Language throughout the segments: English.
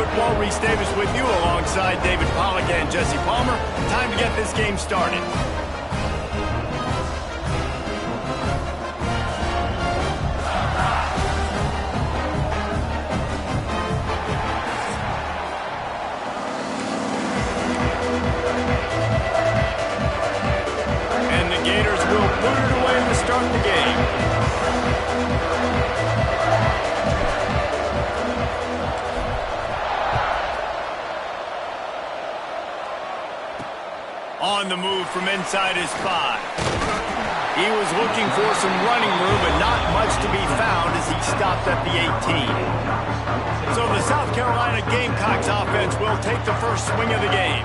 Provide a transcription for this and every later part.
Football. Reese Davis with you alongside David Pollack and Jesse Palmer. Time to get this game started. And the Gators will put it away to start the game. On the move from inside his 5. He was looking for some running room, but not much to be found as he stopped at the 18. So the South Carolina Gamecocks offense will take the first swing of the game.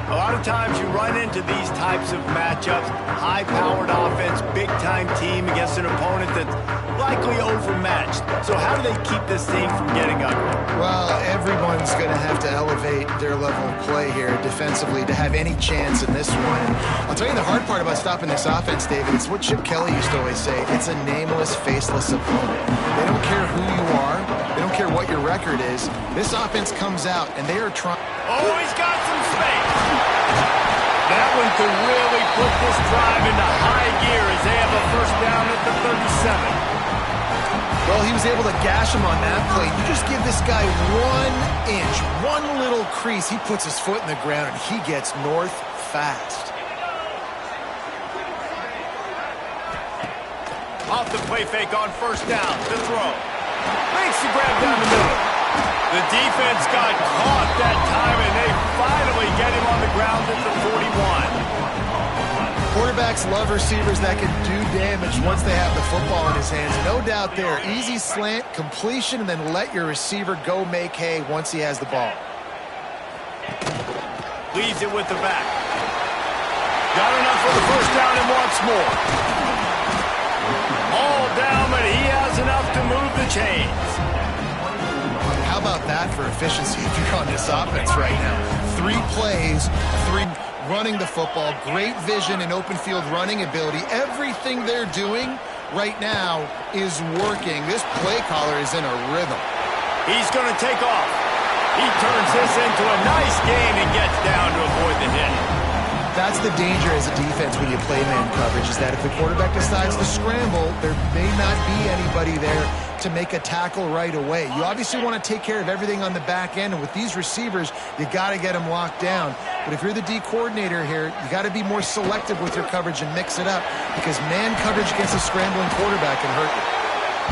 A lot of times you run into these types of matchups, high-powered offense, big-time team against an opponent that's likely overmatched. So how do they keep this thing from getting ugly? Well, everyone's going to have to elevate their level of play here defensively to have any chance in this one. And I'll tell you the hard part about stopping this offense, David, it's what Chip Kelly used to always say. It's a nameless, faceless opponent. They don't care who you are. They don't care what your record is. This offense comes out, and they are trying. Oh, he's got some space. That one could really put this drive into high gear as they have a first down at the 37. Well, he was able to gash him on that play. You just give this guy 1 inch, one little crease. He puts his foot in the ground, and he gets north fast. Off the play fake on first down. The throw. Makes the grab down the middle. The defense got caught that time, and they finally get him on the ground at the 41. Quarterbacks love receivers that can do damage once they have the football in his hands. No doubt there. Easy slant, completion, and then let your receiver go make hay once he has the ball. Leaves it with the back. Got enough for the first down and wants more. All down, but he has enough to move the chains. How about that for efficiency if you're on this offense right now? 3 plays, 3 running the football, great vision and open field running ability. Everything they're doing right now is working. This play caller is in a rhythm. He's going to take off. He turns this into a nice gain and gets down to avoid the hit. That's the danger as a defense when you play man coverage, is that if the quarterback decides to scramble, there may not be anybody there to make a tackle right away. You obviously want to take care of everything on the back end, and with these receivers, you got to get them locked down. But if you're the D coordinator here, you got to be more selective with your coverage and mix it up, because man coverage against a scrambling quarterback can hurt you.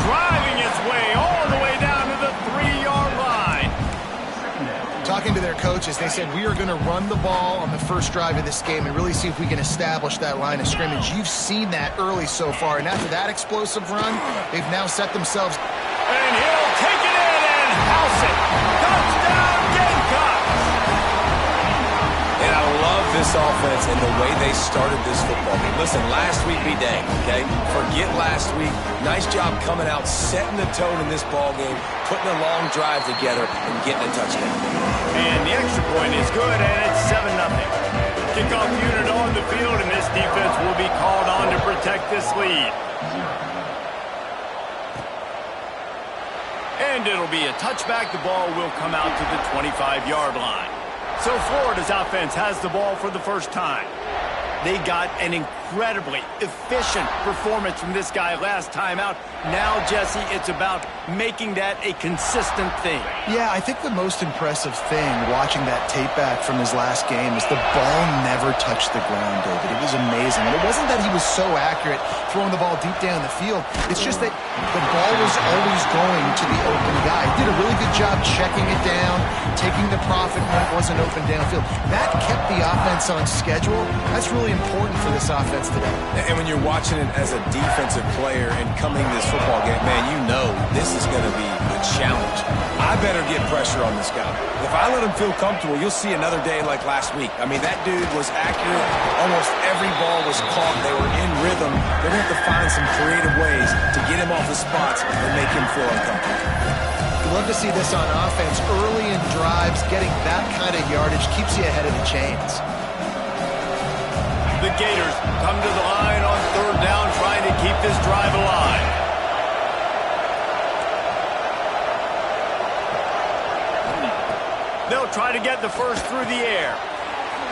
Driving its way all the way down to the 3-yard line. Talking to their coaches, they said, we are going to run the ball on the first drive of this game and really see if we can establish that line of scrimmage. You've seen that early so far, and after that explosive run, they've now set themselves. And he'll take it in and house it. Touchdown, Gamecocks! And I love this offense and the way they started this football game. Listen, last week be dang, okay? Forget last week. Nice job coming out, setting the tone in this ball game, putting a long drive together, and getting a touchdown. And the extra point is good, and it's 7-0. Kickoff unit on the field, and this defense will be called on to protect this lead. And it'll be a touchback. The ball will come out to the 25-yard line. So Florida's offense has the ball for the first time. They got an incredibly efficient performance from this guy last time out. Now, Jesse, it's about making that a consistent thing. Yeah, I think the most impressive thing watching that tape back from his last game is the ball never touched the ground, David. It was amazing. And it wasn't that he was so accurate throwing the ball deep down the field. It's just that the ball was always going to the open guy. He did a really good job checking it down, taking the profit when it wasn't open downfield. That kept the offense on schedule. That's really important for this offense today. And when you're watching it as a defensive player and coming to this football game, man, you know this is going to be a challenge. I better get pressure on this guy. If I let him feel comfortable, you'll see another day like last week. I mean, that dude was accurate. Almost every ball was caught. They were in rhythm. They're going to have to find some creative ways to get him off the spots and make him feel uncomfortable. You love to see this on offense. Early in drives, getting that kind of yardage keeps you ahead of the chains. The Gators come to the line on third down, trying to keep this drive alive. They'll try to get the first through the air.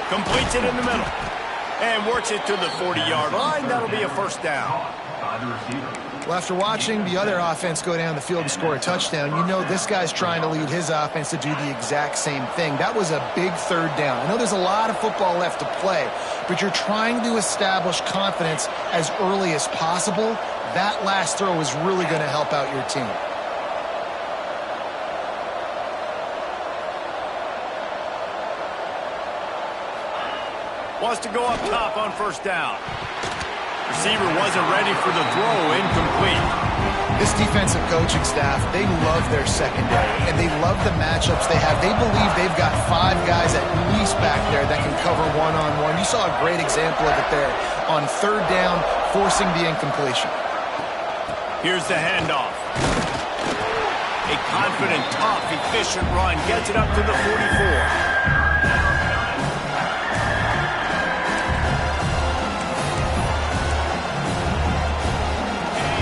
Completes it in the middle. And works it to the 40-yard line. That'll be a first down. Well, after watching the other offense go down the field and score a touchdown, you know this guy's trying to lead his offense to do the exact same thing. That was a big third down. I know there's a lot of football left to play, but you're trying to establish confidence as early as possible. That last throw is really going to help out your team. Wants to go up top on first down. Receiver wasn't ready for the throw, incomplete. This defensive coaching staff, they love their secondary, and they love the matchups they have. They believe they've got 5 guys at least back there that can cover one-on-one. You saw a great example of it there on third down, forcing the incompletion. Here's the handoff. A confident, tough, efficient run gets it up to the 44.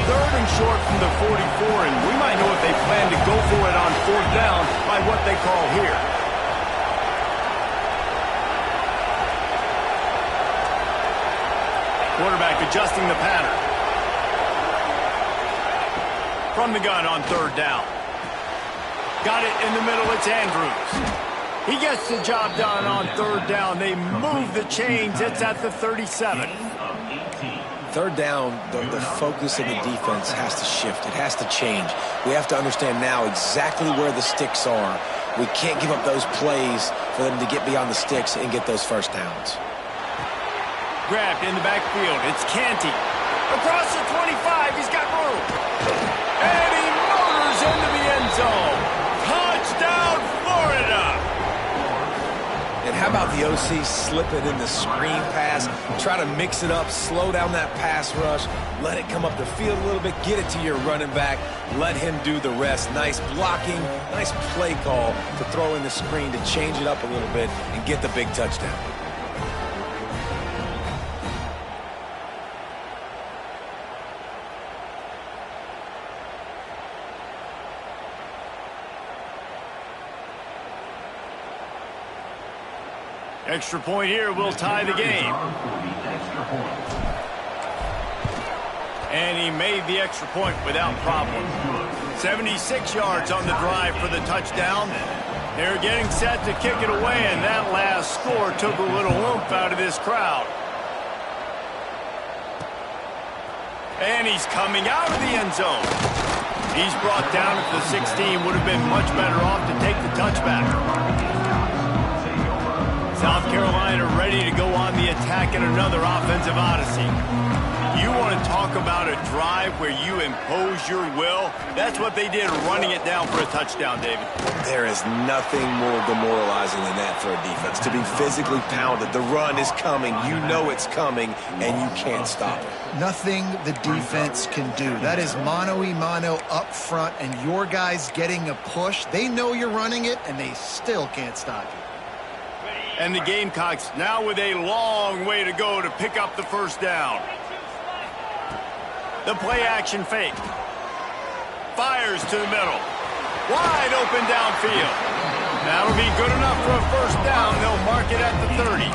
Third and short from the 44, and we might know if they plan to go for it on fourth down by what they call here. Quarterback adjusting the pattern. From the gun on third down. Got it in the middle, it's Andrews. He gets the job done on third down. They move the chains, it's at the 37. Third down, the focus of the defense has to shift. It has to change. We have to understand now exactly where the sticks are. We can't give up those plays for them to get beyond the sticks and get those first downs. Grabbed in the backfield. It's Canty. Across the 25, he's got room. And he motors into the end zone. Touchdown, Florida! And how about the OC slip it in the screen pass, try to mix it up, slow down that pass rush, let it come up the field a little bit, get it to your running back, let him do the rest. Nice blocking, nice play call to throw in the screen to change it up a little bit and get the big touchdown. Extra point here will tie the game. And he made the extra point without problem. 76 yards on the drive for the touchdown. They're getting set to kick it away, and that last score took a little oomph out of this crowd. And he's coming out of the end zone. He's brought down at the 16. Would have been much better off to take the touchback. South Carolina ready to go on the attack in another offensive odyssey. You want to talk about a drive where you impose your will? That's what they did, running it down for a touchdown, David. There is nothing more demoralizing than that for a defense. To be physically pounded, the run is coming, you know it's coming, and you can't stop it. Nothing the defense can do. That is mano-a-mano up front, and your guys getting a push. They know you're running it, and they still can't stop you. And the Gamecocks now with a long way to go to pick up the first down. The play action fake. Fires to the middle. Wide open downfield. That'll be good enough for a first down. They'll mark it at the 30.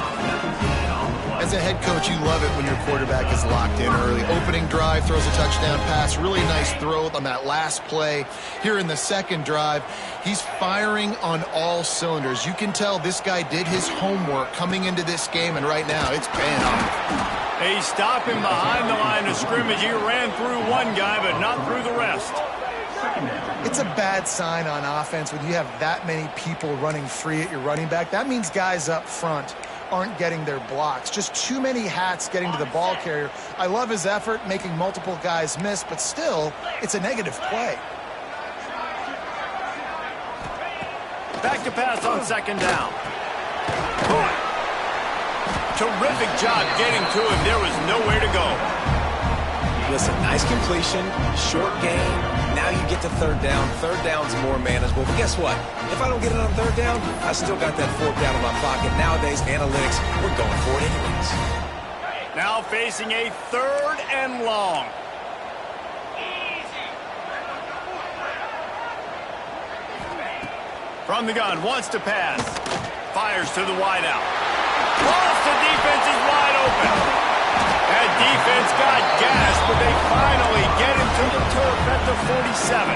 As a head coach, you love it when your quarterback is locked in early. Opening drive, throws a touchdown pass. Really nice throw on that last play. Here in the second drive, he's firing on all cylinders. You can tell this guy did his homework coming into this game, and right now it's paying off. They stop him behind the line of scrimmage. He ran through one guy, but not through the rest. It's a bad sign on offense when you have that many people running free at your running back. That means guys up front aren't getting their blocks. Just too many hats getting to the ball carrier. I love his effort, making multiple guys miss, but still, it's a negative play. Back to pass on second down. Terrific job getting to him. There was nowhere to go. Listen, nice completion, short gain. Now you get to third down. Third down's more manageable. But guess what? If I don't get it on third down, I still got that fourth down in my pocket. Nowadays, analytics, we're going for it anyways. Now facing a third and long. From the gun, wants to pass. Fires to the wideout. The defense is wide open. That defense got gas, but they finally get him to the turf at the 47.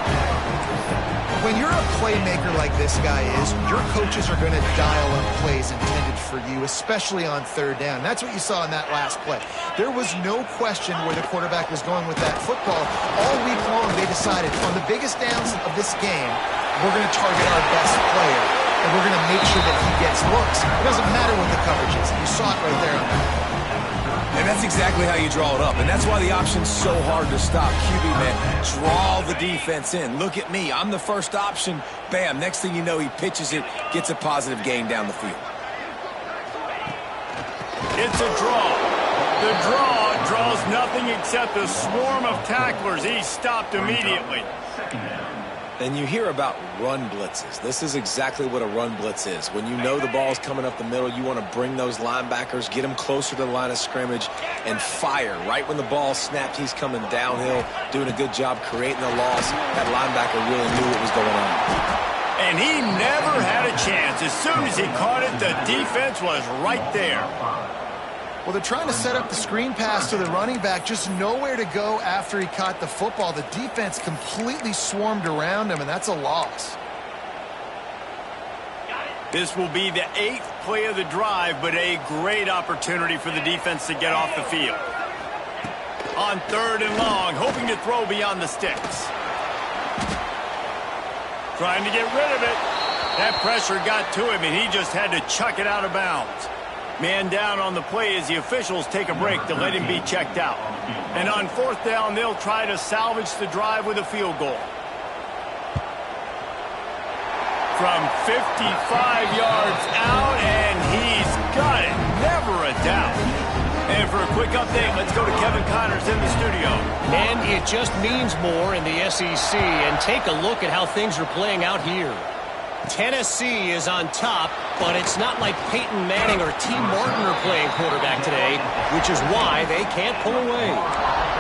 When you're a playmaker like this guy is, your coaches are going to dial up plays intended for you, especially on third down. That's what you saw in that last play. There was no question where the quarterback was going with that football. All week long, they decided on the biggest downs of this game, we're going to target our best player, and we're going to make sure that he gets looks. It doesn't matter what the coverage is. You saw it right there on that. And that's exactly how you draw it up. And that's why the option's so hard to stop. QB, man, draw the defense in. Look at me. I'm the first option. Bam. Next thing you know, he pitches it, gets a positive gain down the field. It's a draw. The draw draws nothing except a swarm of tacklers. He's stopped immediately. And you hear about run blitzes. This is exactly what a run blitz is. When you know the ball's coming up the middle, you want to bring those linebackers, get them closer to the line of scrimmage, and fire. Right when the ball snapped, he's coming downhill, doing a good job creating the loss. That linebacker really knew what was going on. And he never had a chance. As soon as he caught it, the defense was right there. Well, they're trying to set up the screen pass to the running back, just nowhere to go after he caught the football. The defense completely swarmed around him, and that's a loss. This will be the 8th play of the drive, but a great opportunity for the defense to get off the field. On 3rd and long, hoping to throw beyond the sticks. Trying to get rid of it. That pressure got to him, and he just had to chuck it out of bounds. Man down on the play as the officials take a break to let him be checked out. And on 4th down, they'll try to salvage the drive with a field goal. From 55 yards out, and he's got it. Never a doubt. And for a quick update, let's go to Kevin Connors in the studio. And it just means more in the SEC. And take a look at how things are playing out here. Tennessee is on top, but it's not like Peyton Manning or T. Martin are playing quarterback today, which is why they can't pull away.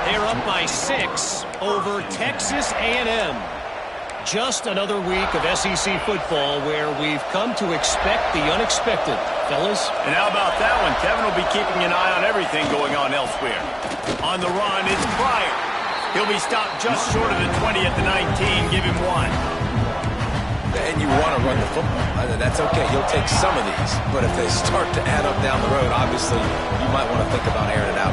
They're up by 6 over Texas A&M. Just another week of SEC football where we've come to expect the unexpected, fellas. And how about that one? Kevin will be keeping an eye on everything going on elsewhere. On the run, it's Pryor. He'll be stopped just short of the 20 at the 19. Give him 1. And you want to run the football. That's okay. You'll take some of these. But if they start to add up down the road, obviously, you might want to think about airing it out.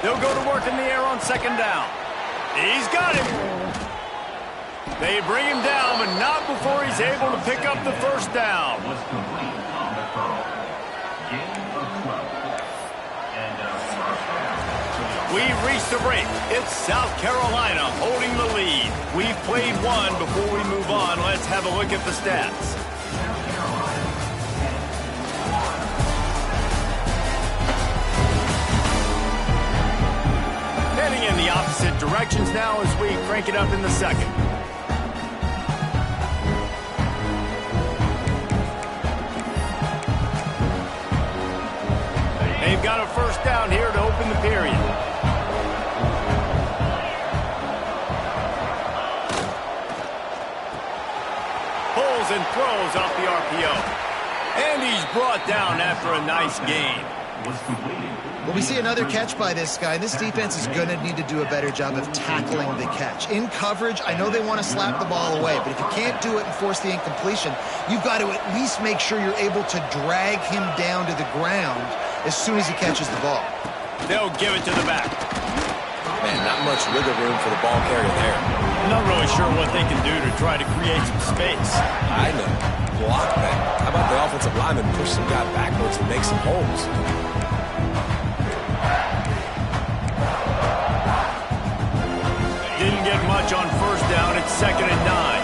They'll go to work in the air on 2nd down. He's got him. They bring him down, but not before he's able to pick up the 1st down. We've reached the break. It's South Carolina holding the lead. We've played one. Before we move on, let's have a look at the stats. Heading in the opposite directions now as we crank it up in the 2nd. They've got a 1st down here to open the period. Pulls and throws off the RPO. And he's brought down after a nice gain. Well, we see another catch by this guy. This defense is going to need to do a better job of tackling the catch. In coverage, I know they want to slap the ball away, but if you can't do it and force the incompletion, you've got to at least make sure you're able to drag him down to the ground as soon as he catches the ball. They'll give it to the back. Man, not much wiggle room for the ball carrier there. I'm not really sure what they can do to try to create some space. I know. Block that. How about the offensive lineman push some guy backwards and make some holes? Didn't get much on 1st down. It's 2nd and 9.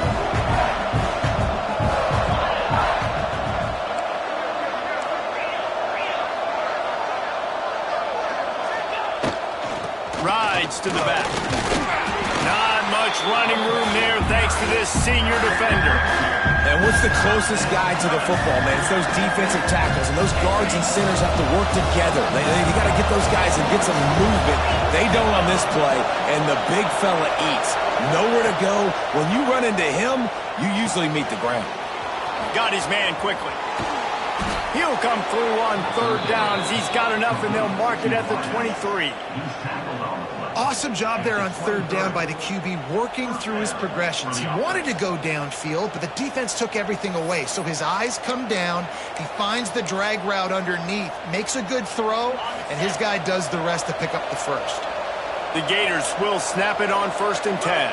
Rides to the back. Not much running room there thanks to this senior defender. And what's the closest guy to the football, man? It's those defensive tackles, and those guards and centers have to work together. You got to get those guys and get some movement. They don't on this play, and the big fella eats. Nowhere to go. When you run into him, you usually meet the ground. Got his man quickly. He'll come through on third downs. He's got enough, and they'll mark it at the 23. Awesome job there on third down by the QB, working through his progressions. He wanted to go downfield, but the defense took everything away. So his eyes come down, he finds the drag route underneath, makes a good throw, and his guy does the rest to pick up the first. The Gators will snap it on 1st and 10.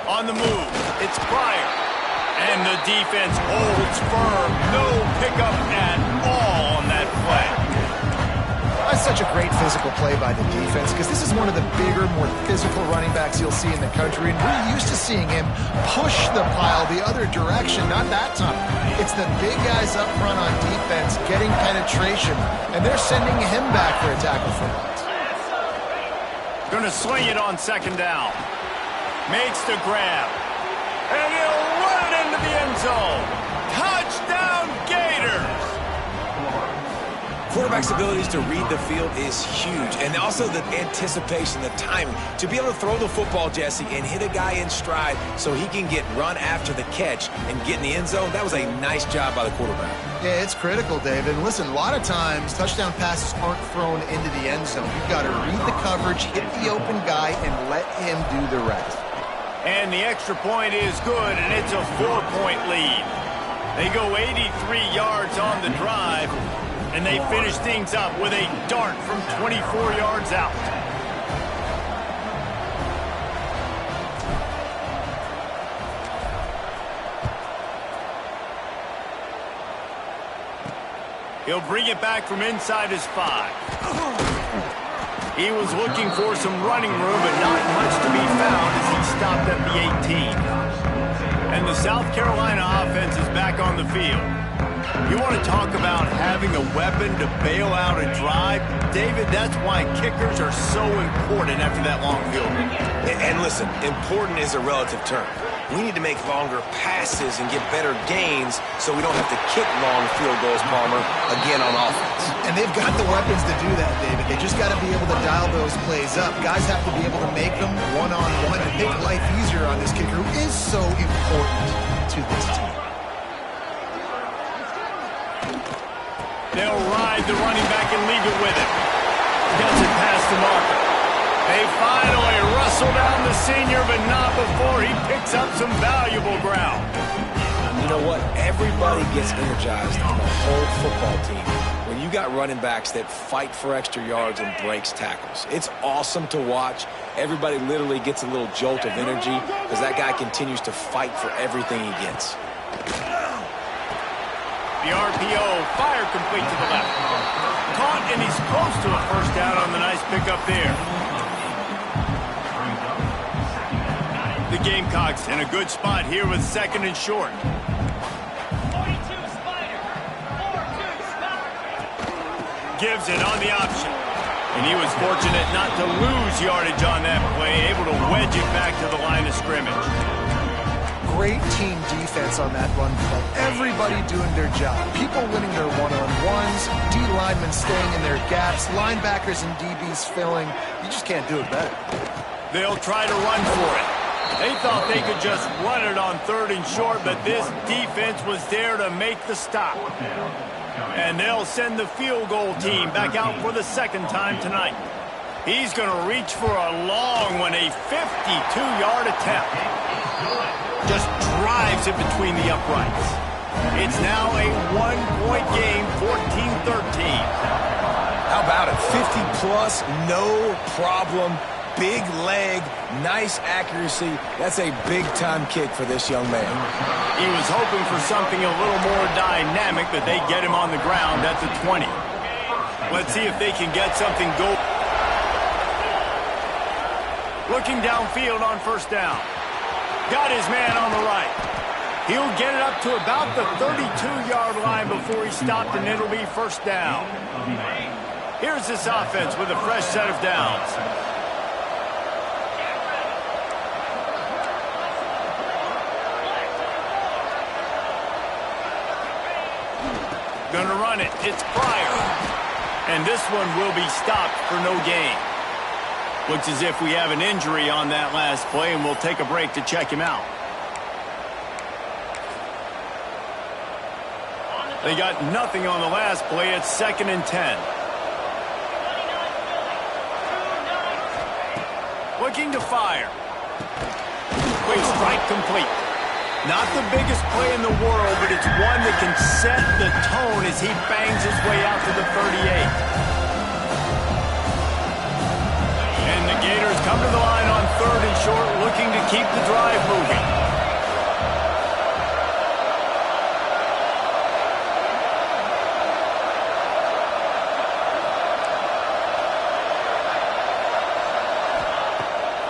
On the move, it's Pryor. And the defense holds firm. No pickup at all on that play. That's such a great physical play by the defense because this is one of the bigger, more physical running backs you'll see in the country. And we're used to seeing him push the pile the other direction. Not that time. It's the big guys up front on defense getting penetration. And they're sending him back for a tackle for loss. Going to sling it on 2nd down. Makes the grab. And he'll run it into the end zone. Touchdown, Gators! Quarterback's abilities to read the field is huge. And also the anticipation, the timing. To be able to throw the football, Jesse, and hit a guy in stride so he can get run after the catch and get in the end zone, that was a nice job by the quarterback. Yeah, it's critical, David. And listen, a lot of times touchdown passes aren't thrown into the end zone. You've got to read the coverage, hit the open guy, and let him do the rest. And the extra point is good, and it's a 4-point lead. They go 83 yards on the drive, and they finish things up with a dart from 24 yards out. He'll bring it back from inside his 5. He was looking for some running room, but not much to be found as he stopped at the 18. And the South Carolina offense is back on the field. You want to talk about having a weapon to bail out a drive? David, that's why kickers are so important after that long field goal. And listen, important is a relative term. We need to make longer passes and get better gains so we don't have to kick long field goals, Palmer, again on offense. And they've got the weapons to do that, David. They just got to be able to dial those plays up. Guys have to be able to make them one-on-one and make life easier on this kicker who is so important to this team. They'll ride the running back and leave it with him. Gets it past the marker. They finally wrestle down the senior, but not before he picks up some valuable ground. You know what? Everybody gets energized on the whole football team when you got running backs that fight for extra yards and breaks tackles. It's awesome to watch. Everybody literally gets a little jolt of energy because that guy continues to fight for everything he gets. The RPO, fire complete to the left. Caught, and he's close to a first down on the nice pickup there. The Gamecocks in a good spot here with 2nd and short. 42 Spider. 4-2 Spider. Gives it on the option. And he was fortunate not to lose yardage on that play, able to wedge it back to the line of scrimmage. Great team defense on that run play. Everybody doing their job. People winning their one-on-ones, D linemen staying in their gaps, linebackers and DBs filling. You just can't do it better. They'll try to run for it. They thought they could just run it on 3rd and short, but this defense was there to make the stop. And they'll send the field goal team back out for the 2nd time tonight. He's going to reach for a long one, a 52-yard attempt. Just drives it between the uprights. It's now a 1-point game, 14-13. How about it? 50-plus, no problem. Big leg, nice accuracy. That's a big-time kick for this young man. He was hoping for something a little more dynamic, but they get him on the ground at the 20. Let's see if they can get something going. Looking downfield on 1st down. Got his man on the right. He'll get it up to about the 32-yard line before he stopped, and it'll be first down. Here's this offense with a fresh set of downs. Gonna run it. It's Pryor. And this one will be stopped for no gain. Looks as if we have an injury on that last play, and we'll take a break to check him out. They got nothing on the last play. It's 2nd and 10. Looking to fire. Quick strike complete. Not the biggest play in the world, but it's one that can set the tone as he bangs his way out to the 38. And the Gators come to the line on 3rd and short, looking to keep the drive moving.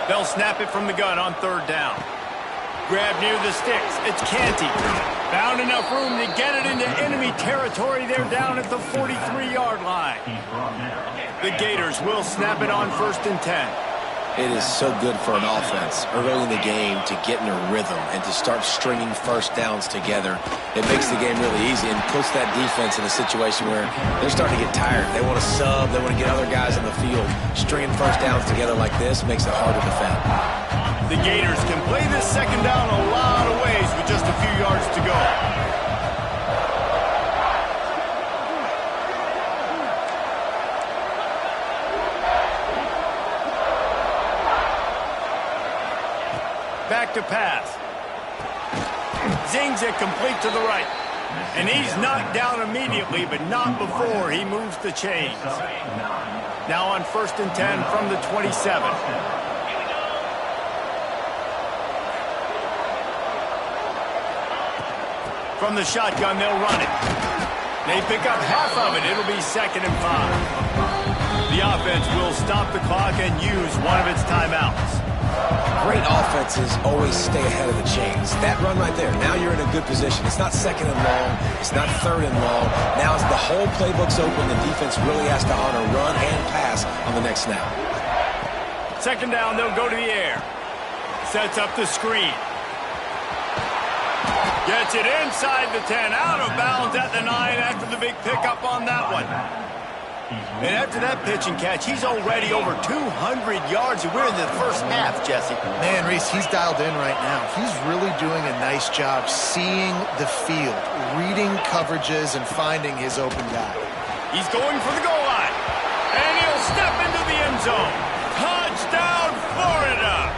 They'll snap it from the gun on 3rd down. Grab near the sticks. It's Canty. Found enough room to get it into enemy territory. They're down at the 43-yard line. The Gators will snap it on 1st and 10. It is so good for an offense early in the game to get in a rhythm and to start stringing first downs together. It makes the game really easy and puts that defense in a situation where they're starting to get tired. They want to sub. They want to get other guys on the field. Stringing first downs together like this makes it hard to defend. The Gators can play this 2nd down a lot of ways with just a few yards to go. Back to pass. Zings it complete to the right. And he's knocked down immediately, but not before he moves the chains. Now on 1st and 10 from the 27. From the shotgun, they'll run it. They pick up half of it. It'll be 2nd and 5. The offense will stop the clock and use one of its timeouts. Great offenses always stay ahead of the chains. That run right there, now you're in a good position. It's not 2nd and long. It's not 3rd and long. Now as the whole playbook's open, the defense really has to honor run and pass on the next snap. 2nd down, they'll go to the air. Sets up the screen. Gets it inside the 10, out of bounds at the 9 after the big pickup on that one. And after that pitch and catch, he's already over 200 yards, and we're in the first half, Jesse. Man, Reese, he's dialed in right now. He's really doing a nice job seeing the field, reading coverages, and finding his open guy. He's going for the goal line, and he'll step into the end zone. Touchdown, Florida!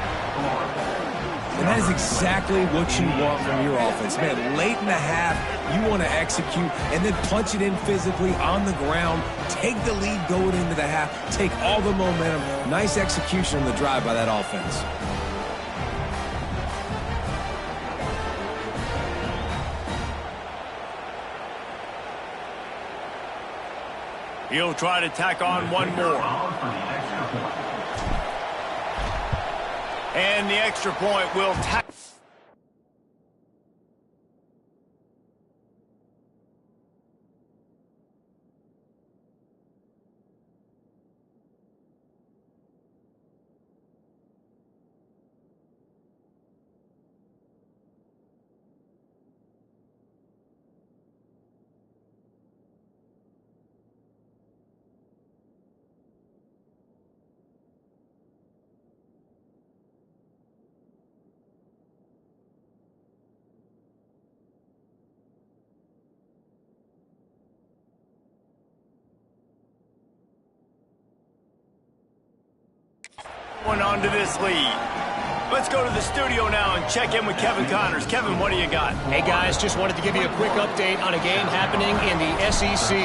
And that is exactly what you want from your offense. Man, late in the half, you want to execute and then punch it in physically on the ground, take the lead going into the half, take all the momentum. Nice execution on the drive by that offense. He'll try to tack on one more. And the extra point will tack. One onto this lead. Let's go to the studio now and check in with Kevin Connors. Kevin, what do you got? Hey, guys, just wanted to give you a quick update on a game happening in the SEC.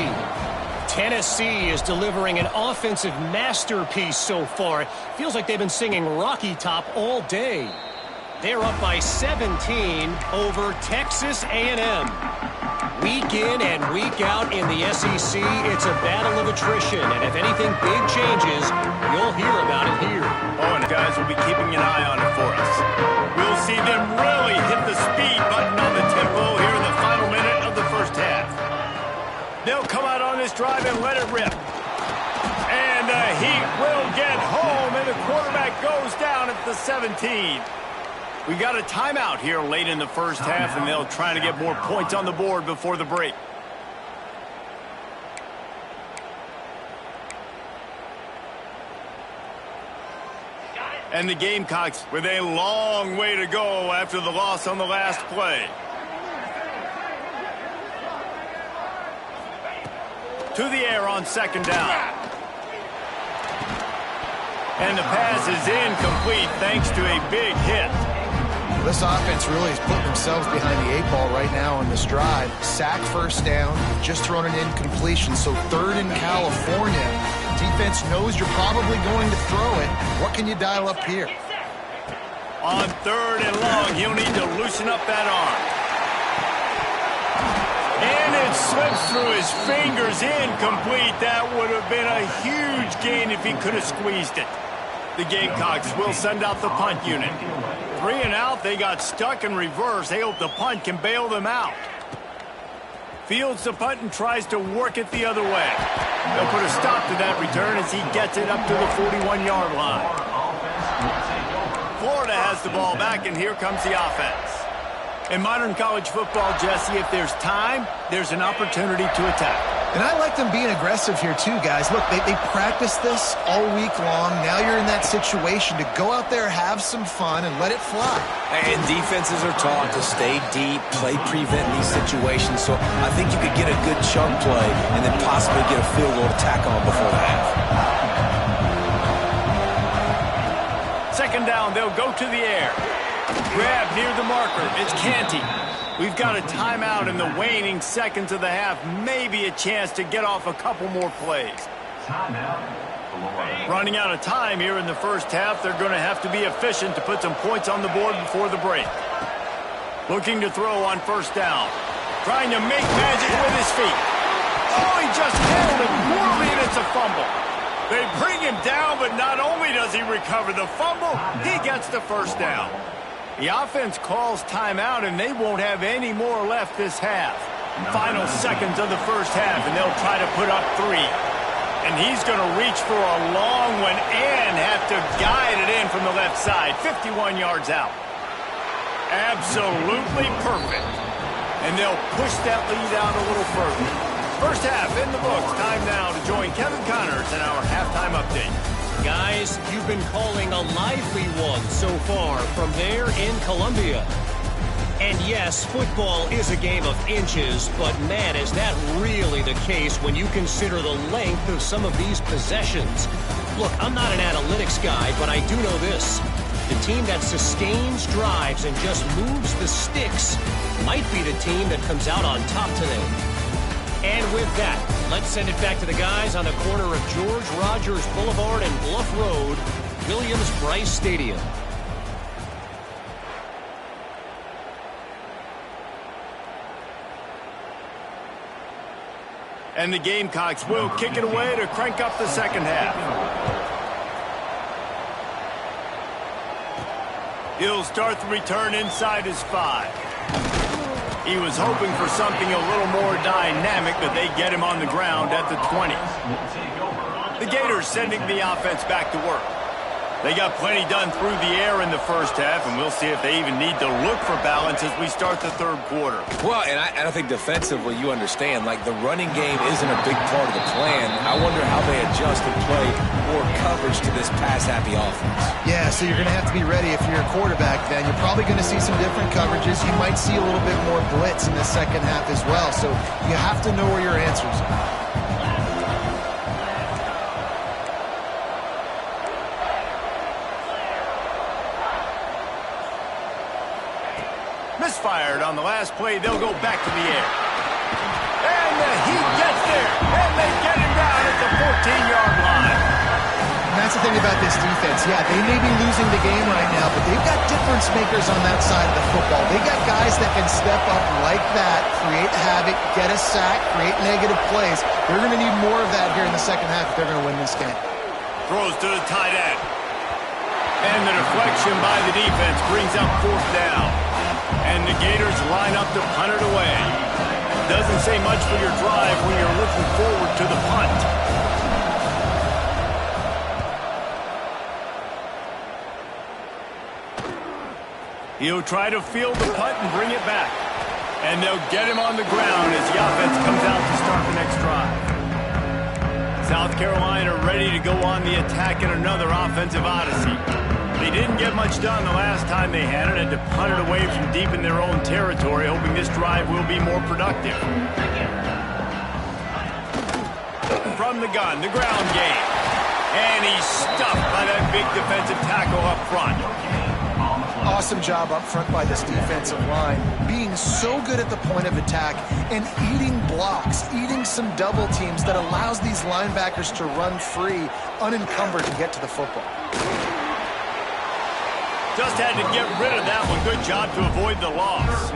Tennessee is delivering an offensive masterpiece so far. It feels like they've been singing Rocky Top all day. They're up by 17 over Texas A&M. Week in and week out in the SEC, it's a battle of attrition. And if anything big changes, you'll hear about it here. Oh, and guys will be keeping an eye on it for us. We'll see them really hit the speed button on the drive and let it rip. And the Heat will get home, and the quarterback goes down at the 17. We got a timeout here late in the first half, and they'll try to get more points on the board before the break. And the Gamecocks with a long way to go after the loss on the last play. To the air on second down. And the pass is incomplete thanks to a big hit. This offense really is putting themselves behind the 8 ball right now on this drive. Sack first down, just thrown an incompletion, so third in California. Defense knows you're probably going to throw it. What can you dial up here? On third and long, he'll need to loosen up that arm. And it slips through his fingers, incomplete. That would have been a huge gain if he could have squeezed it. The Gamecocks will send out the punt unit. 3 and out, they got stuck in reverse. They hope the punt can bail them out. Fields the punt and tries to work it the other way. They'll put a stop to that return as he gets it up to the 41-yard line. Florida has the ball back, and here comes the offense. In modern college football, Jesse, if there's time, there's an opportunity to attack. And I like them being aggressive here too, guys. Look, they practice this all week long. Now you're in that situation to go out there, have some fun, and let it fly. And defenses are taught to stay deep, play prevent in these situations. So I think you could get a good chunk play and then possibly get a field goal to tack on before the half. Second down, they'll go to the air. Grab near the marker. It's Canty. We've got a timeout in the waning seconds of the half. Maybe a chance to get off a couple more plays. Running out of time here in the first half. They're going to have to be efficient to put some points on the board before the break. Looking to throw on first down. Trying to make magic with his feet. Oh, he just handled it poorly, and it's a fumble. They bring him down, but not only does he recover the fumble, he gets the first down. The offense calls timeout, and they won't have any more left this half. Final seconds of the first half, and they'll try to put up 3. And he's going to reach for a long one and have to guide it in from the left side. 51 yards out. Absolutely perfect. And they'll push that lead out a little further. First half in the books. Time now to join Kevin Connors in our halftime update. Guys, you've been calling a lively one so far from there in Columbia. And yes, football is a game of inches, but man, is that really the case when you consider the length of some of these possessions. Look, I'm not an analytics guy, but I do know this. The team that sustains drives and just moves the sticks might be the team that comes out on top today. And with that, let's send it back to the guys on the corner of George Rogers Boulevard and Bluff Road, Williams-Brice Stadium. And the Gamecocks will kick it away to crank up the second half. He'll start the return inside his 5. He was hoping for something a little more dynamic, but they get him on the ground at the 20. The Gators sending the offense back to work. They got plenty done through the air in the first half, and we'll see if they even need to look for balance as we start the third quarter. Well, and I think defensively, you understand, like the running game isn't a big part of the plan. I wonder how they adjust and play more coverage to this pass-happy offense. Yeah, so you're going to have to be ready if you're a quarterback then. You're probably going to see some different coverages. You might see a little bit more blitz in the second half as well. So you have to know where your answers are. Misfired on the last play. They'll go back to the air. And the Heat gets there. And they get him down at the 14-yard line. And that's the thing about this defense. Yeah, they may be losing the game right now, but they've got difference makers on that side of the football. They got guys that can step up like that, create havoc, get a sack, create negative plays. They're going to need more of that here in the second half if they're going to win this game. Throws to the tight end. And the deflection by the defense brings up fourth down. And the Gators line up to punt it away. doesn't say much for your drive when you're looking forward to the punt. He'll try to field the punt and bring it back. And they'll get him on the ground as the offense comes out to start the next drive. South Carolina ready to go on the attack in another offensive odyssey. They didn't get much done the last time they had it and to punt it away from deep in their own territory, hoping this drive will be more productive. From the gun, the ground game. And he's stuffed by that big defensive tackle up front. Awesome job up front by this defensive line, being so good at the point of attack and eating blocks, eating some double teams that allows these linebackers to run free, unencumbered, and get to the football. Just had to get rid of that one. Good job to avoid the loss.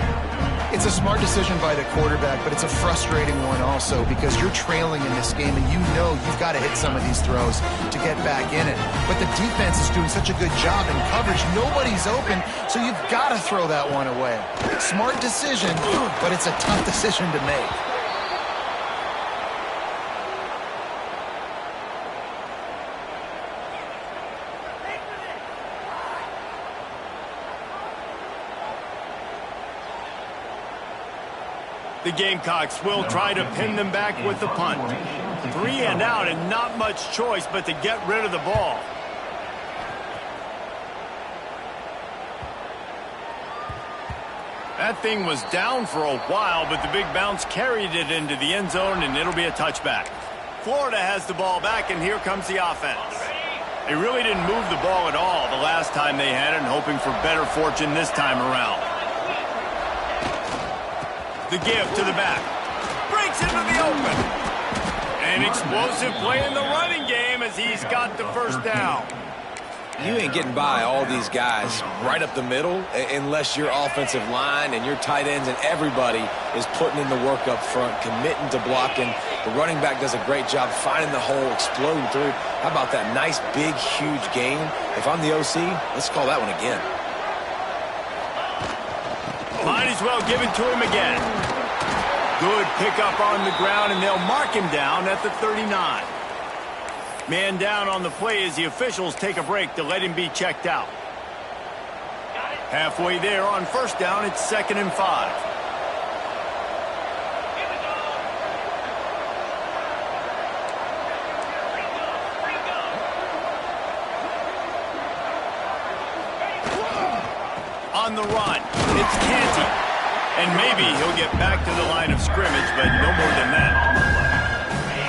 It's a smart decision by the quarterback, but it's a frustrating one also because you're trailing in this game and you know you've got to hit some of these throws to get back in it. But the defense is doing such a good job in coverage. Nobody's open, so you've got to throw that one away. Smart decision, but it's a tough decision to make. The Gamecocks will try to pin them back with the punt. 3 and out and not much choice but to get rid of the ball. That thing was down for a while, but the big bounce carried it into the end zone, and it'll be a touchback. Florida has the ball back, and here comes the offense. They really didn't move the ball at all the last time they had it, and hoping for better fortune this time around. The give to the back. Breaks into the open. An explosive play in the running game as he's got the first down. You ain't getting by all these guys right up the middle unless your offensive line and your tight ends and everybody is putting in the work up front, committing to blocking. The running back does a great job finding the hole, exploding through. How about that nice, big, huge game? If I'm the OC, let's call that one again. Might as well give it to him again. Good pickup on the ground, and they'll mark him down at the 39. Man down on the play as the officials take a break to let him be checked out. Halfway there on first down, it's 2nd and 5. On the run, it's Canty. And maybe he'll get back to the line of scrimmage, but no more than that.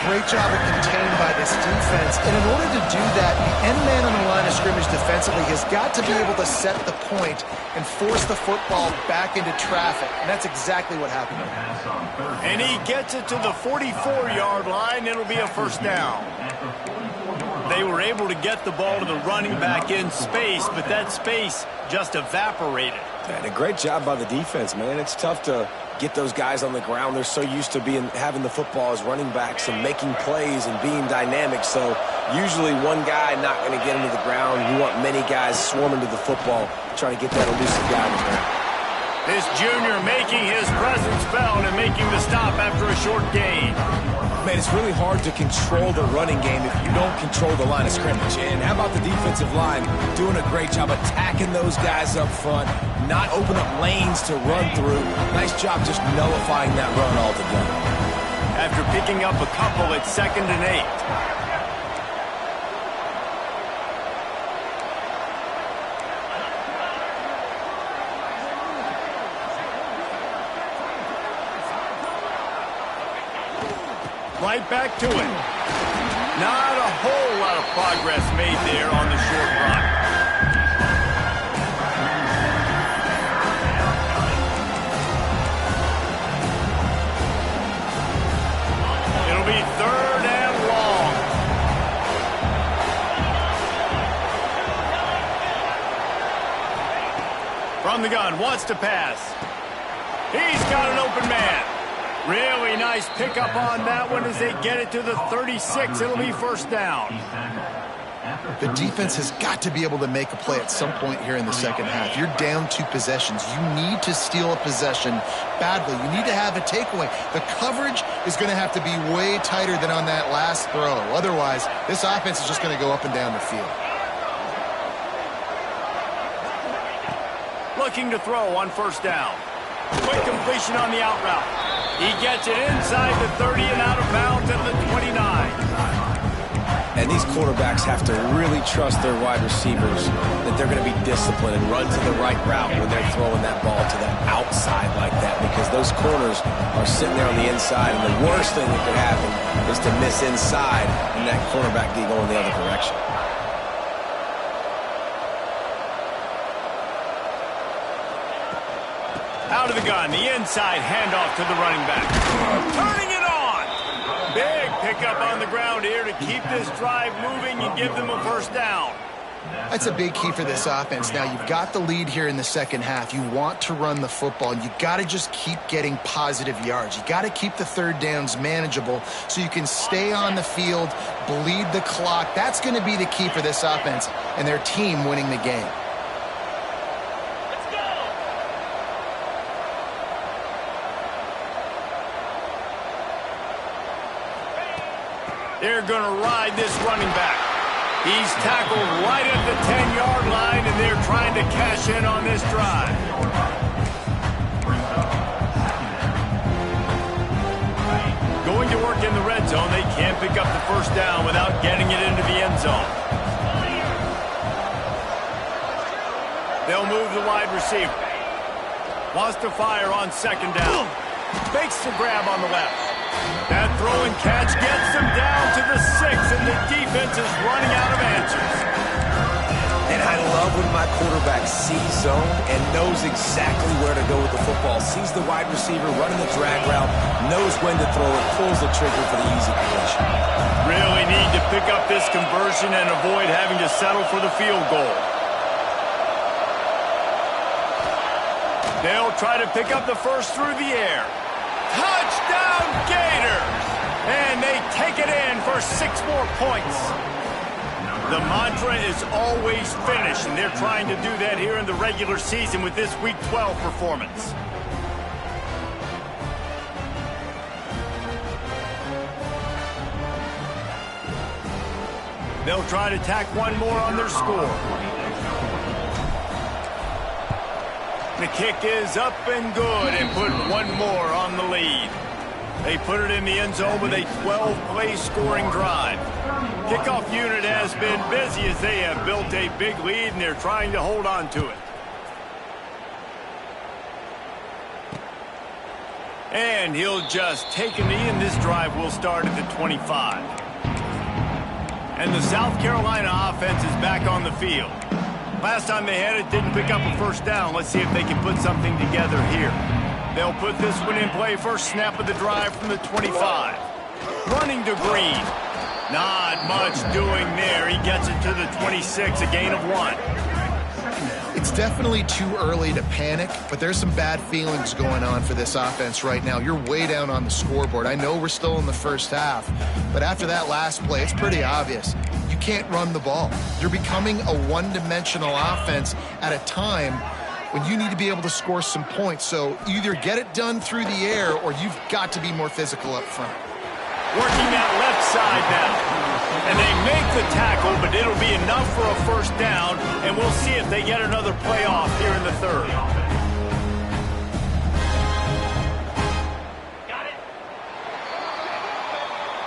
Great job of contained by this defense. And in order to do that, the end man on the line of scrimmage defensively has got to be able to set the point and force the football back into traffic. And that's exactly what happened. And he gets it to the 44-yard line. It'll be a first down. They were able to get the ball to the running back in space, but that space just evaporated. And a great job by the defense, man. It's tough to get those guys on the ground. They're so used to having the football as running backs and making plays and being dynamic. So usually one guy not going to get him to the ground. You want many guys swarming to the football, trying to get that elusive guy in there. This junior making his presence felt and making the stop after a short gain. Man, it's really hard to control the running game if you don't control the line of scrimmage. And how about the defensive line doing a great job attacking those guys up front, not open up lanes to run through. Nice job just nullifying that run altogether. After picking up a couple, it's 2nd and 8. Right back to it. Not a whole lot of progress made there on the short run. It'll be 3rd and long. From the gun, wants to pass. He's got an open man. Really nice pickup on that one as they get it to the 36. It'll be first down. The defense has got to be able to make a play at some point here in the second half. You're down 2 possessions. You need to steal a possession badly. You need to have a takeaway. The coverage is going to have to be way tighter than on that last throw. Otherwise, this offense is just going to go up and down the field. Looking to throw on first down. Quick completion on the out route. He gets it inside the 30 and out of bounds at the 29. And these quarterbacks have to really trust their wide receivers that they're going to be disciplined and run to the right route when they're throwing that ball to the outside like that, because those corners are sitting there on the inside, and the worst thing that could happen is to miss inside and that cornerback be going the other direction. Out of the gun, the inside handoff to the running back. Turning it on! Big pickup on the ground here to keep this drive moving and give them a first down. That's a big key for this offense. Now, you've got the lead here in the second half. You want to run the football, and you got to just keep getting positive yards. You got to keep the third downs manageable so you can stay on the field, bleed the clock. That's going to be the key for this offense and their team winning the game. They're going to ride this running back. He's tackled right at the 10-yard line, and they're trying to cash in on this drive. Going to work in the red zone. They can't pick up the first down without getting it into the end zone. They'll move the wide receiver. Wants to fire on second down. Fakes the grab on the left. That throw and catch gets them down to the 6, and the defense is running out of answers. And I love when my quarterback sees zone and knows exactly where to go with the football. Sees the wide receiver running the drag route, knows when to throw it, pulls the trigger for the easy completion. Really need to pick up this conversion and avoid having to settle for the field goal. They'll try to pick up the first through the air. Touchdown Gators! And they take it in for 6 more points. The mantra is always finish, and they're trying to do that here in the regular season with this Week 12 performance. They'll try to tack one more on their score. The kick is up and good, and put one more on the lead. They put it in the end zone with a 12-play scoring drive. Kickoff unit has been busy as they have built a big lead, and they're trying to hold on to it. And he'll just take a knee, and this drive will start at the 25. And the South Carolina offense is back on the field. Last time they had it, didn't pick up a first down. Let's see if they can put something together here. They'll put this one in play. First snap of the drive from the 25. Running to Green. Not much doing there. He gets it to the 26, a gain of 1. It's definitely too early to panic, but there's some bad feelings going on for this offense right now. You're way down on the scoreboard. I know we're still in the first half, but after that last play, it's pretty obvious. You can't run the ball. You're becoming a one-dimensional offense at a time when you need to be able to score some points. So either get it done through the air or you've got to be more physical up front. Working that left side now. And they make the tackle, but it'll be enough for a first down, and we'll see if they get another play off here in the third.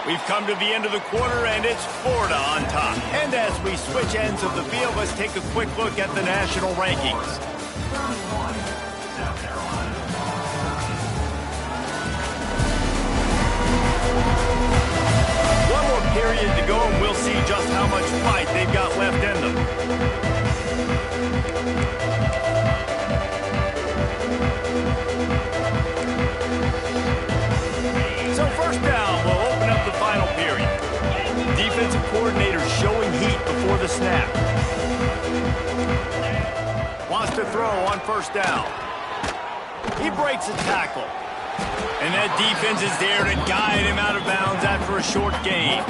We've come to the end of the quarter, and it's Florida on top. And as we switch ends of the field, let's take a quick look at the national rankings. One more period to go, and we'll see just how much fight they've got left in them. So first down, we'll open up the final period. Defensive coordinator showing heat before the snap. Wants to throw on first down. He breaks a tackle. And that defense is there to guide him out of bounds after a short gain.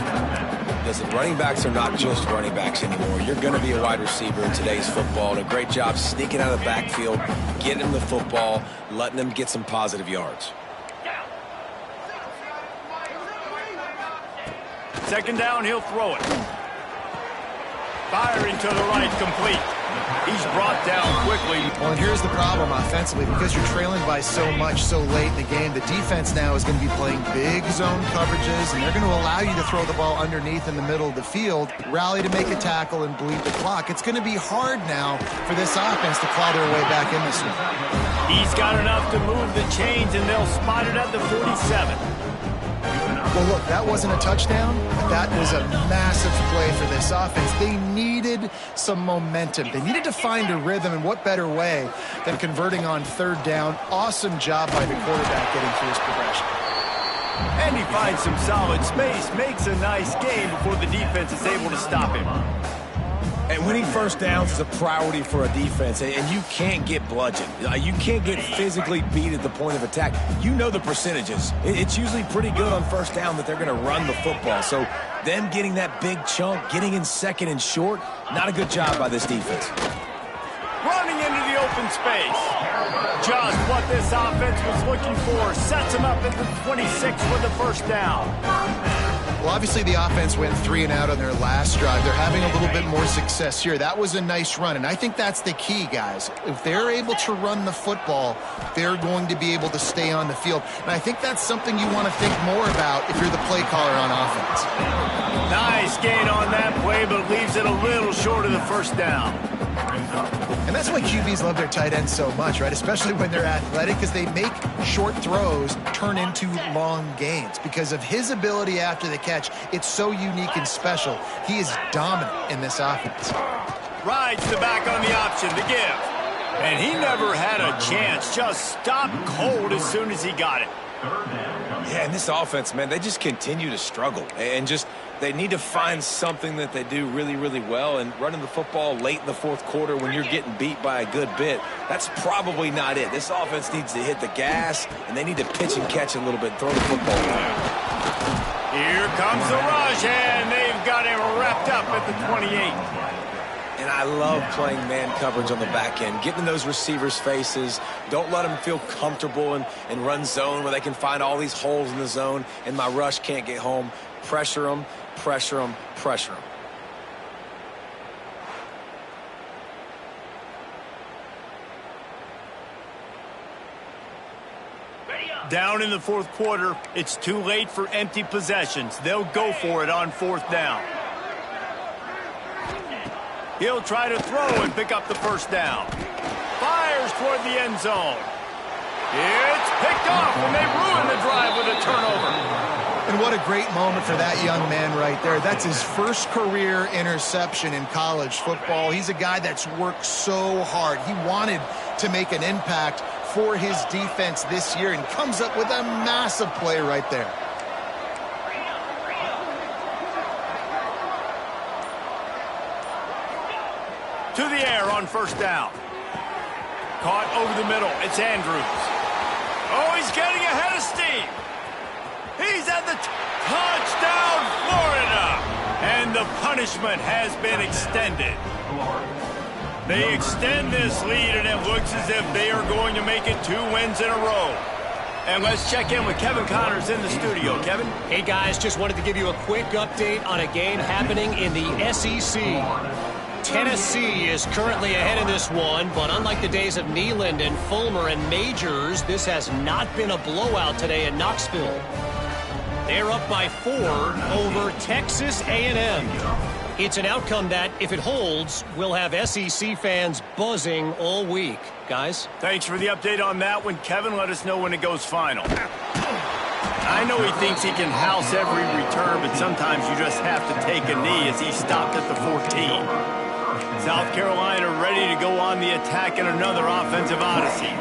Listen, running backs are not just running backs anymore. You're going to be a wide receiver in today's football. And a great job sneaking out of the backfield, getting him the football, letting him get some positive yards. Second down, he'll throw it. Firing to the right, complete. He's brought down quickly. Well, and here's the problem offensively. Because you're trailing by so much so late in the game, the defense now is going to be playing big zone coverages, and they're going to allow you to throw the ball underneath in the middle of the field, rally to make a tackle, and bleed the clock. It's going to be hard now for this offense to claw their way back in this one. He's got enough to move the chains, and they'll spot it at the 47. Well, look, that wasn't a touchdown, but that was a massive play for this offense. They needed some momentum. They needed to find a rhythm, and what better way than converting on third down. Awesome job by the quarterback getting through his progression. And he finds some solid space, makes a nice game before the defense is able to stop him. And winning first downs is a priority for a defense, and you can't get bludgeoned. You can't get physically beat at the point of attack. You know the percentages. It's usually pretty good on first down that they're going to run the football. So them getting that big chunk, getting in second and short, not a good job by this defense. Running into the open space. Just what this offense was looking for. Sets him up at the 26 for the first down. Well, obviously the offense went 3 and out on their last drive. They're having a little bit more success here. That was a nice run, and I think that's the key, guys. If they're able to run the football, they're going to be able to stay on the field. And I think that's something you want to think more about if you're the play caller on offense. Nice gain on that play, but leaves it a little short of the first down. And that's why QBs love their tight ends so much, right? Especially when they're athletic, because they make short throws turn into long gains. Because of his ability after the catch, it's so unique and special. He is dominant in this offense. Rides the back on the option to give. And he never had a chance. Just stopped cold as soon as he got it. Yeah, and this offense, man, they just continue to struggle. And just they need to find something that they do really, really well. And running the football late in the fourth quarter when you're getting beat by a good bit, that's probably not it. This offense needs to hit the gas, and they need to pitch and catch a little bit, throw the football around. Here comes the rush, and they've got him wrapped up at the 28. And I love playing man coverage on the back end, getting in those receivers' faces. Don't let them feel comfortable and run zone where they can find all these holes in the zone, and my rush can't get home. Pressure them, pressure them, pressure them. Down in the fourth quarter, it's too late for empty possessions. They'll go for it on fourth down. He'll try to throw and pick up the first down. Fires toward the end zone. It's picked off, and they ruin the drive with a turnover. And what a great moment for that young man right there. That's his first career interception in college football. He's a guy that's worked so hard. He wanted to make an impact for his defense this year and comes up with a massive play right there. To the air on first down. Caught over the middle. It's Andrews. Oh, he's getting ahead of steam. He's at the touchdown, Florida. And the punishment has been extended. They extend this lead, and it looks as if they are going to make it 2 wins in a row. And let's check in with Kevin Connors in the studio. Kevin? Hey, guys, just wanted to give you a quick update on a game happening in the SEC. Tennessee is currently ahead in this one, but unlike the days of Neyland and Fulmer and Majors, this has not been a blowout today in Knoxville. They're up by 4 over Texas A&M. It's an outcome that, if it holds, will have SEC fans buzzing all week. Guys? Thanks for the update on that one, Kevin. Let us know when it goes final. I know he thinks he can house every return, but sometimes you just have to take a knee as he stopped at the 14. South Carolina ready to go on the attack in another offensive odyssey.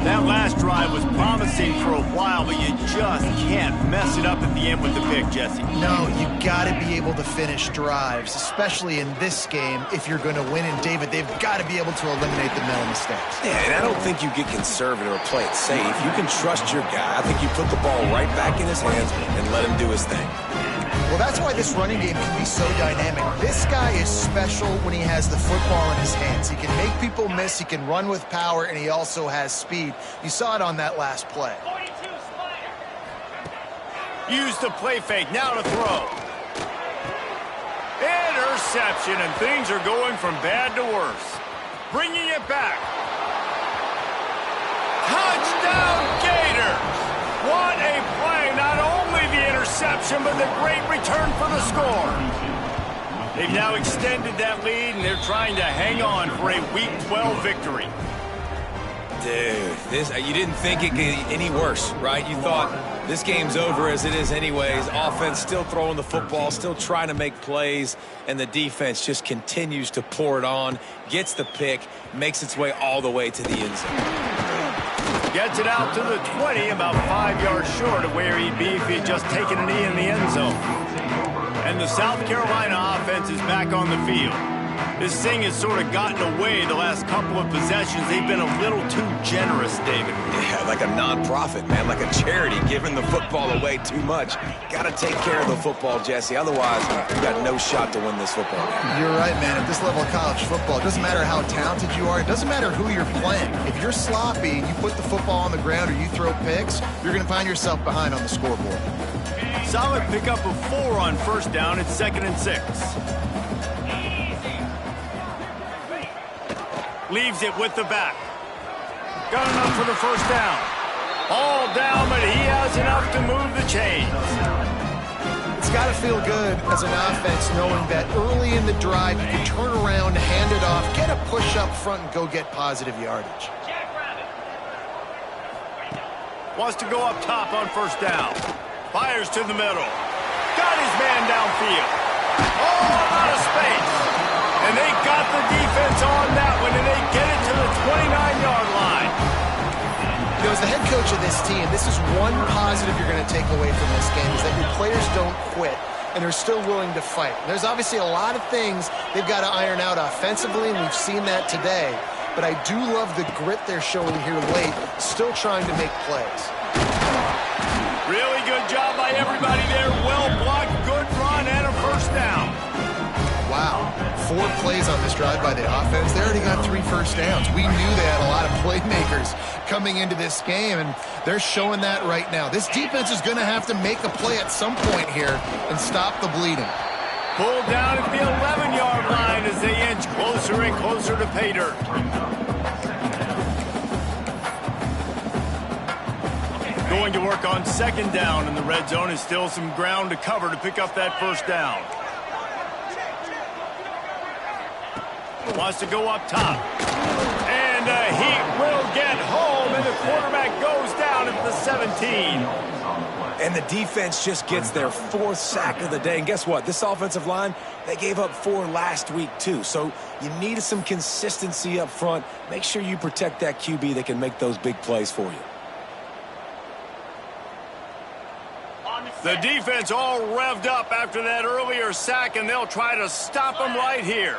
That last drive was promising for a while, but you just can't mess it up at the end with the pick, Jesse. No, you got to be able to finish drives, especially in this game if you're going to win. And, David, they've got to be able to eliminate the mental mistakes. Yeah, and I don't think you get conservative or play it safe. You can trust your guy. I think you put the ball right back in his hands and let him do his thing. Well, that's why this running game can be so dynamic. This guy is special when he has the football in his hands. He can make people miss, he can run with power, and he also has speed. You saw it on that last play. 42 Spider. Use the play fake, now to throw. Interception, and things are going from bad to worse. Bringing it back. Touchdown Gators! What a play! Not only the interception, but the great return for the score. They've now extended that lead, and they're trying to hang on for a Week 12 victory. Dude, you didn't think it could get any worse, right? You thought this game's over as it is anyways. Offense still throwing the football, still trying to make plays, and the defense just continues to pour it on, gets the pick, makes its way all the way to the end zone. Gets it out to the 20, about 5 yards short of where he'd be if he had just taken a knee in the end zone. And the South Carolina offense is back on the field. This thing has sort of gotten away the last couple of possessions. They've been a little too generous, David. Yeah, like a nonprofit, man, like a charity, giving the football away too much. Got to take care of the football, Jesse. Otherwise, you got no shot to win this football game. You're right, man. At this level of college football, it doesn't matter how talented you are. It doesn't matter who you're playing. If you're sloppy and you put the football on the ground or you throw picks, you're going to find yourself behind on the scoreboard. Solid pickup of 4 on first down. It's 2nd and 6. Leaves it with the back. Got enough for the first down. All down, but he has enough to move the chains. It's got to feel good as an offense knowing that early in the drive you can turn around, hand it off, get a push up front, and go get positive yardage. Wants to go up top on first down. Fires to the middle. Got his man downfield. Oh, a lot of space. And they got the defense on that one, and they get it to the 29-yard line. You know, as the head coach of this team, this is one positive you're going to take away from this game, is that your players don't quit, and they're still willing to fight. There's obviously a lot of things they've got to iron out offensively, and we've seen that today. But I do love the grit they're showing here late, still trying to make plays. Really good job by everybody there. Well blocked, good run, and a first down. Wow, 4 plays on this drive by the offense. They already got 3 first downs. We knew they had a lot of playmakers coming into this game, and they're showing that right now. This defense is going to have to make a play at some point here and stop the bleeding. Pulled down at the 11-yard line as they inch closer and closer to pay dirt. Going to work on 2nd down, and the red zone is still some ground to cover to pick up that first down. Wants to go up top. And he will get home, and the quarterback goes down at the 17. And the defense just gets their 4th sack of the day. And guess what? This offensive line, they gave up 4 last week too. So you need some consistency up front. Make sure you protect that QB that can make those big plays for you. The defense all revved up after that earlier sack, and they'll try to stop him right here.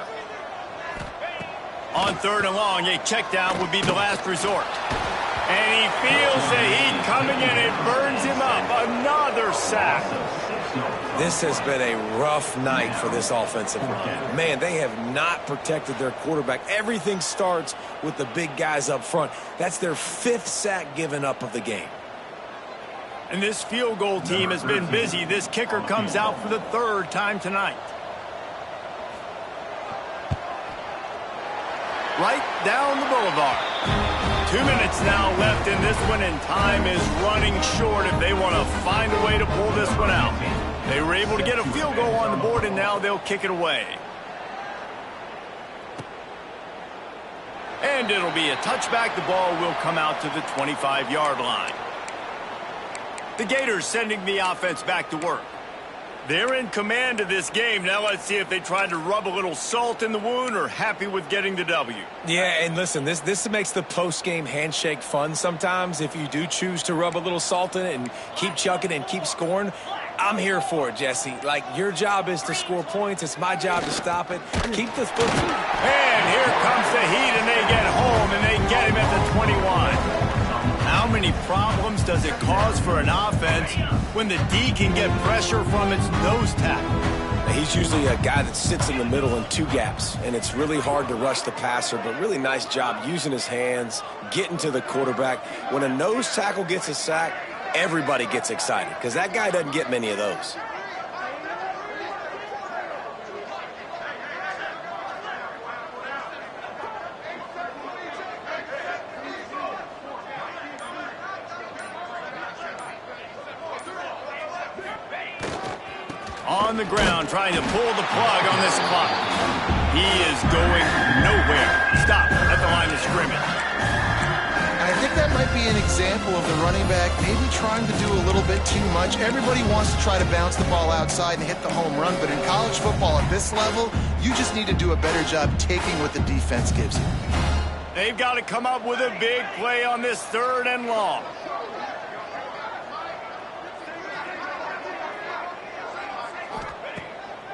On 3rd and long, a check down would be the last resort. And he feels the heat coming in. It burns him up. Another sack. This has been a rough night for this offensive line. Man, they have not protected their quarterback. Everything starts with the big guys up front. That's their 5th sack given up of the game. And this field goal team has been busy. This kicker comes out for the 3rd time tonight. Right down the boulevard. 2 minutes now left in this one, and time is running short if they want to find a way to pull this one out. They were able to get a field goal on the board, and now they'll kick it away. And it'll be a touchback. The ball will come out to the 25-yard line. The Gators sending the offense back to work. They're in command of this game. Now let's see if they try to rub a little salt in the wound or happy with getting the W. Yeah, and listen, this makes the post-game handshake fun sometimes. If you do choose to rub a little salt in it and keep chucking and keep scoring, I'm here for it, Jesse. Like, your job is to score points. It's my job to stop it. Keep the foot. And here comes the heat, and they get home, and they get him at the 21. how many problems does it cause for an offense when the D can get pressure from its nose tackle? He's usually a guy that sits in the middle in two gaps, and it's really hard to rush the passer, but really nice job using his hands, getting to the quarterback. When a nose tackle gets a sack, everybody gets excited because that guy doesn't get many of those. On the ground, trying to pull the plug on this clock. He is going nowhere. Stop at the line of scrimmage. And I think that might be an example of the running back maybe trying to do a little bit too much. Everybody wants to try to bounce the ball outside and hit the home run, but in college football at this level, you just need to do a better job taking what the defense gives you. They've got to come up with a big play on this 3rd and long.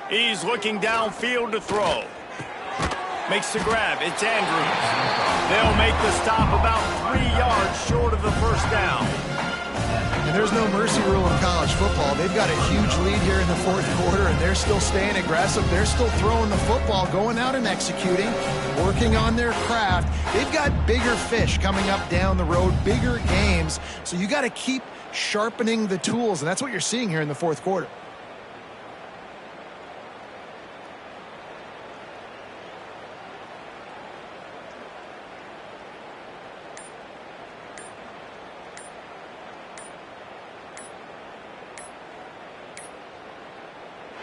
He's looking downfield to throw. Makes the grab. It's Andrews. They'll make the stop about 3 yards short of the first down. And there's no mercy rule in college football. They've got a huge lead here in the 4th quarter, and they're still staying aggressive. They're still throwing the football, going out and executing, working on their craft. They've got bigger fish coming up down the road, bigger games. So you got to keep sharpening the tools, and that's what you're seeing here in the 4th quarter.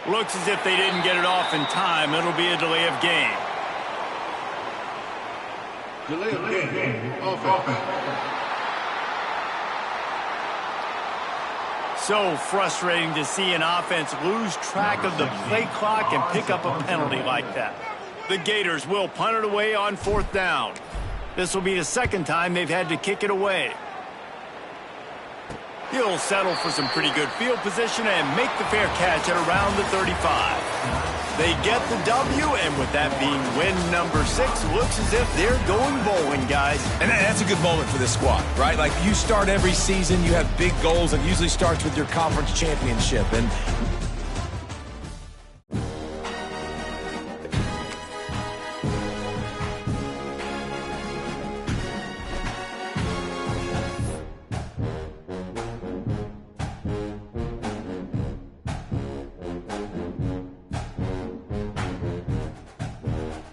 Looks as if they didn't get it off in time. It'll be a delay of game. Delay of game. Offense. So frustrating to see an offense lose track of the play clock and pick up a penalty like that. The Gators will punt it away on 4th down. This will be the 2nd time they've had to kick it away. He'll settle for some pretty good field position and make the fair catch at around the 35. They get the W, and with that being win number 6, looks as if they're going bowling, guys. And that's a good moment for this squad, right? Like, you start every season, you have big goals, and it usually starts with your conference championship. And